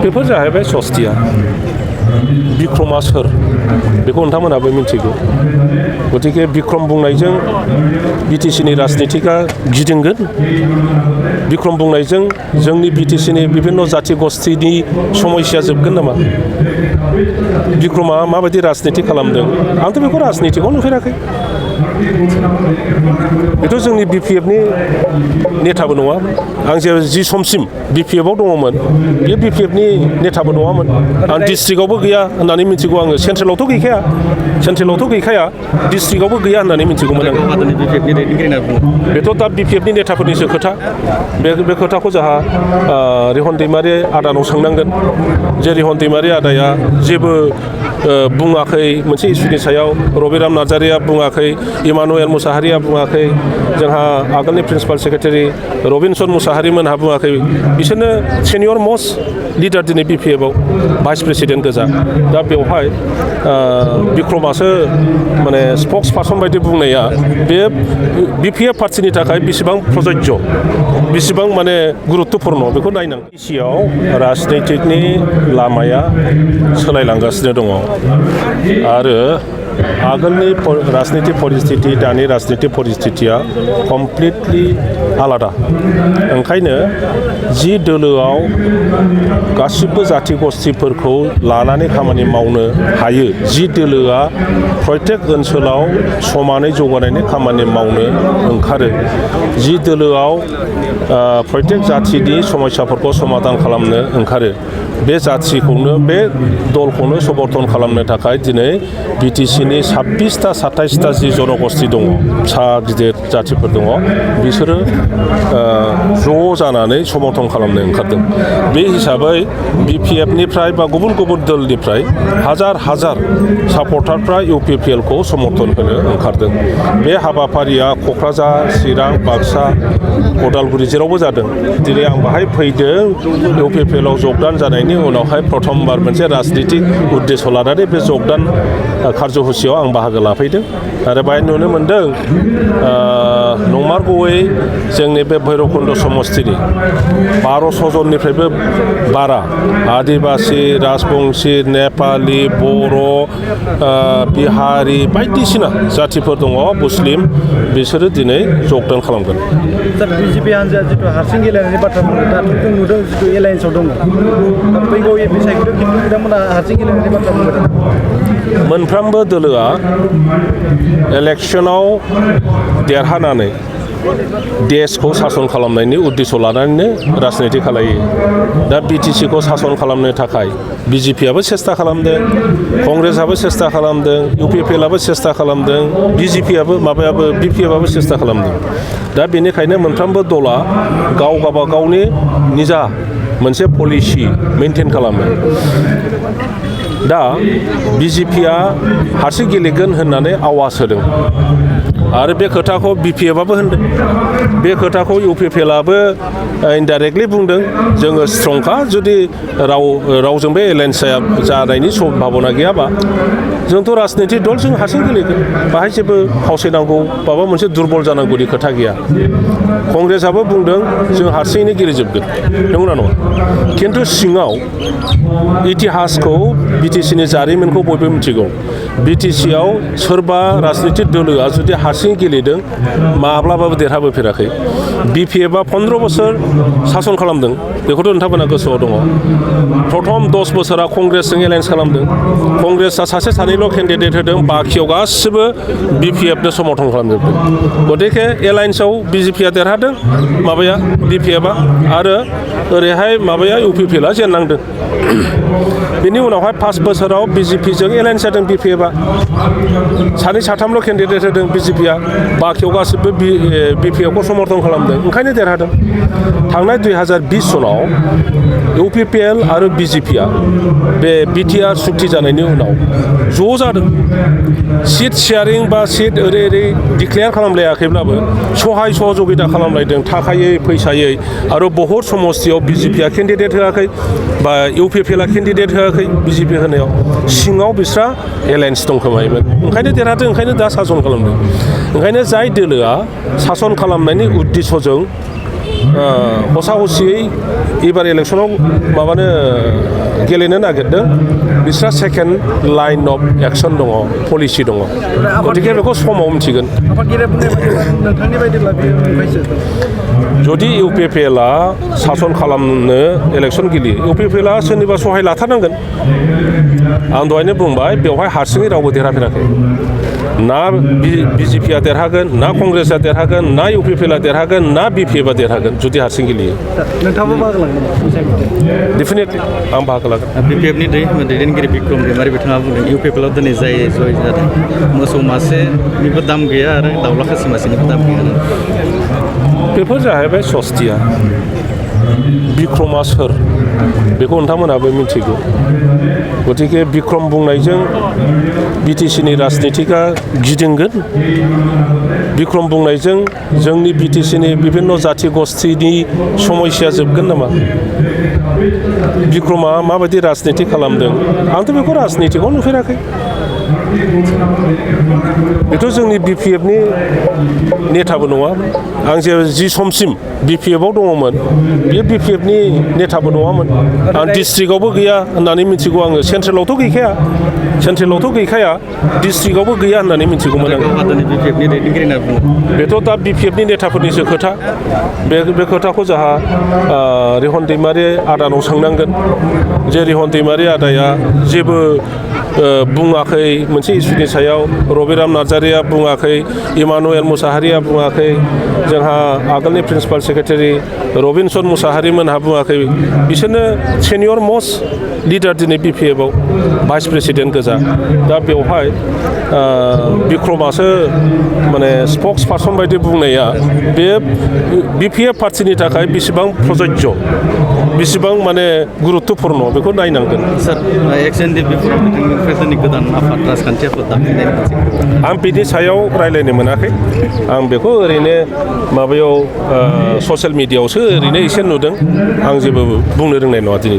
बेफोर जाहैबाय सस्तिया बिक्रमा सोर बेखौ नोंथांमोनाबो मिथिगौ गतिके बिक्रम बुंनायजों बिटिसिनि राजनितिका गिदिंगोन बिक्रम बुंनायजों जोंनि बिटिसिनि बिभिन्न जाति गस्थिनि समस्या जोबगोन नामा बिक्रमा माबायदि राजनिति खालामदों आंथ' बेखौ राजनितिखौ नुफेराखै बेथ' जोंनि बिपिएफनि नेताबो नङा आं जि समसिम बिपिएफआव दङमोन बे बिपिएफनि नेताबो नङामोन आं डिस्ट्रिक्टआवबो गैया होननानै मिथिगौ आङो सेन्ट्रेलावथ' गैखाया डिस्ट्रिक्टआवबो गैया होननानै मिथिगौमोन आं बेथ' दा बिपिएफनि नेताफोरनिसो खोथा बे खोथाखौ जोंहा रिहन दैमारि आदानाव सोंनांगोन जे रिहन दैमारि आदाया जेबो बुङाखै मोनसे इस्युनि सायाव रबिराम नार्जारिया बुङाखै इमानुएल मुसाहारिया बुङाखै जोंहा आगोलनि प्रिन्सिपाल सेक्रेटारि रबिनसन मुसाहारि मोनहा बुङाखै बिसोरनो सिनियर मस्ट लिडार दिनै बिपिएफआव भाइस प्रेसिडेन्ट गोजा दा बेवहाय बिक्रमासो माने स्पक्स पार्सन बायदि बुंनाया बे बिपिएफ पार्टिनि थाखाय बेसेबां प्रजज्य बेसेबां माने गुरुत्वपूर्ण बेखौ नायनांगौ एसियाव राजनैतिकनि लामाया सोलायलांगासिनो दङ आरो आगोलनि राजनीति परिस्थिति दानि राजनीति परिस्थितिया कमप्लिटलि आलादा ओंखायनो जि दोलोआव गासिबो जाति गस्थिफोरखौ लानानै खामानि मावनो हायो जि दोलोआ प्रत्येक ओनसोलाव समानै जौगानायनि खामानि मावनो ओंखारो जि दोलोआव प्रत्येक जातिनि समस्याफोरखौ समाधान खालामनो ओंखारो बे जातिखौनो बे दलखौनो समर्थन खालामनो थाखाय दिनै बिटिसिनि 26टा 27टा जि जनगोष्ठी दङ फिसा गिदिर जातिफोर दङ बिसोरो ज' जानानै समर्थन खालामनो ओंखारदों बे हिसाबै बिपिएफनिफ्राय बा गुबुन गुबुन दलनिफ्राय हाजार सापर्टारफ्रा इउपिपिएलखौ समर्थन होनो ओंखारदों बे हाबाफारिया क'क्राझार चिरां बाक्सा उदालगुरि जेरावबो जादों दिनै आं बाहाय फैदों इउपिपिएलआव जगदान जानायनि उनावहाय प्रथमबार मोनसे राजनितिक उद्देश्य लानानै बे जगदान कार्यसुचियाव आं बाहागो लाफैदों आरो बाहाय नुनो मोन्दों नंमारगौयै जोंनि बे भैरबकुन्द समस्तिनि 1200 जननिफ्रायबो बारा आदिबासि राजबंसि नेपालि बर' बिहारि बायदिसिना जातिफोर दङ मुस्लिम बिसोरो दिनै जगदान खालामगोन बिजेपि हान्जाया जिथु हारसिं गेलेनायनि बाथ्रा बुंदों दाथ' जों नुदों जिथु एलायन्सआव दङ फैगौ एपि सायख'दों खिन्थु बिथांमोना हारसिं गेलेनायनि बाथ्रा बुंदों मोनफ्रोमबो दोलोआ इलेक्सनाव देरहानानै देशखौ सासन खालामनायनि उद्देश्य लानानैनो राजनिति खालायो दा बिटिसिखौ सासन खालामनो थाखाय बिजेपिआबो सेस्था खालामदों कंग्रेसआबो सेस्था खालामदों इउपिपिएलआबो सेस्था खालामदों बिपिएफआबो सेस्था खालामदों दा बेनिखायनो मोनफ्रोमबो दला गाव गावबागावनि निजा मोनसे पलिसि मेनटेन खालामो दा बिजेपिआ हारसिं गेलेगोन होननानै आवाज होदों आरो बे खोथाखौ बिपिएफआबो होनदों बे खोथाखौ इउपिपिएलआबो इनडाइरेक्टलि बुंदों जोङो स्ट्रंखा जुदि रावजोंबो एलायन्स जानायनि सम्भाबना गैयाबा जोंथ' राजनिति दल जों हारसिं गेलेगोन बाहाय जेबो फावसायनांगौ माबा मोनसे दुरबल जानांगौनि खोथा गैया कंग्रेसआबो बुंदों जों हारसिङैनो गेलेजोबगोन नंगौना नङा खिन्थु सिङाव इतिहासखौ बिटिसिनि जारिमिनखौ बयबो मिथिगौ बिटिसिआव सोरबा राजनिति दोलोआ जुदि हारसिं गेलेदों माब्लाबाबो देरहाबोफेराखै बिपिएफआ 15 बोसोर सासन खालामदों बेखौथ' नोंथांमोना गोसोआव दङ प्रथम 10 बोसोरा कंग्रेसजों एलायन्स खालामदों कंग्रेसआ सासे सानैल' केन्डिडेट होदों बाखियाव गासिबो बिपिएफनो समर्थन खालामजोबदों गतिके एलायन्सआव बिजेपिआ देरहादों बिपिएफआ आरो ओरैहाय इउपिपिएलआ जेननांदों बेनि उनावहाय 5 बोसोराव बिजेपिजों एलायन्स जादों बिपिएफआ सानै साथामल' केन्डिडेट होदों बिजेपिआ बाखियाव गासिबो बिपिएफखौ समर्थन खालामदों ओंखायनो देरहादों थांनाय 2020 सनाव इउपिपिएल आरो बिजेपिआ बे बिटिआर सुक्ति जानायनि उनाव ज' जादों सिट शेयारिं बा सिट ओरै डिक्लेयार खालामलायाखैब्लाबो सहाय सहযোगिता खालामलायदों थाखायै फैसायै आरो बहुत समस्तियाव बिजेपिआ केन्डिडेट होआखै बा इउपिपिएलआ केन्डिडेट होआखै बिजेपि होनायाव सिङाव बिस्रा एलायन्स दंखोमायोमोन ओंखायनो देरहादों ओंखायनो दा सासन खालामदों ओंखायनो जाय दोलोआ सासन खालामनायनि उद्देश्यजों हसा हसियै एबार इलेक्सनाव माबानो गेलेनो नागिरदों बिस्रा सेकेन्ड लाइन अफ एक्सन दङ पलिसि दङ गतिके बेखौ समाव मिथिगोन आफादगिरिया बुंनाय बायदिब्ला नोंथांनि बायदिब्ला बेयो मोनबायसो जुदि इउ पि पि एलआ सासन खालामनो इलेक्सन गेलेयो इउ पि पि एलआ सोरनिबा सहाय लाथारनांगोन आं दहायनो बुंबाय बेवहाय हारसिङै रावबो देरहाफेराखै ना बिजेपिआ देरहागोन ना कंग्रेसआ देरहागोन ना इउ पि पि एलआ देरहागोन ना बि पि एफआ देरहागोन जुदि हारसिं गेलेयो नोंथाङाबो बाहागो लागोन नामा डेफिनेटलि आं बाहागो लागोन बि पि एफनि दैदेनगिरि बिक्रम दैमारि बिथाङा बुंदों इउ पि पि एलआव दिनै जाय जय जादों मोसौ मासेनिबो दाम गैया आरो दाउला खासि मासेनिबो दाम गैया बेफोर जाहैबाय सस्तिया बिक्रमा सोर बेखौ नोंथांमोनहाबो मिथिगौ गतिके बिक्रम बुंनायजों बि टि सिनि राजनितिकआ गिदिंगोन बिक्रम बुंनायजों जोंनि बि टि सिनि बिभिन्न जाथि गस्थिनि समस्या जोबगोन नामा बिक्रमा माबायदि राजनिति खालामदों आंथ' बेखौ राजनितिकआव नुफेराखै बेथ' जोंनि बि पि एफनि नेताबो नङा आं जि समसिम बि पि एफआव दङमोन बेयो बि पि एफनि नेताबो नङामोन आं डिस्ट्रिक्टआवबो गैया होननानै मिथिगौ आङो सेन्ट्रेलावथ' गैखाया डिस्ट्रिक्टआवबो गैया होननानै मिथिगौमोन आङो बेथ' दा बि पि एफनि नेताफोरनिसो खोथा बे खोथाखौ जोंहा रिहन दैमारि आदानाव सोंनांगोन जे रिहन दैमारि आदाया जेबो बुङाखै मोनसे इस्युनि सायाव रबिराम नार्जारिया बुङाखै इमानुएल मुसाहारिया बुङाखै जोंहा आगोलनि प्रिन्सिपाल सेक्रेटारि रबिनसन मुसाहारि मोनहा बुङाखै बिसोरनो सेनियर मस्ट लिडार दिनै बि पि एफआव भाइस प्रेसिडेन्ट गोजा दा बेवहाय बिक्रमासो माने स्पक्स पार्सन बायदि बुंनाया बे बि पि एफ पार्टिनि थाखाय बेसेबां प्रजज्य बेसेबां माने गुरुत्वपूर्ण बेखौ नायनांगोन सार एक्सएनडि बिफोरनिफ्राय जोंनि गोदान आफाद राजखान्थि आफाद दाफिननायनि मोनसे आं बिनि सायाव रायज्लायनो मोनाखै आं बेखौ ओरैनो माबायाव ससियेल मिडियायावसो ओरैनो एसे नुदों आं जेबो बुंनो रोंनाय नङा दिनै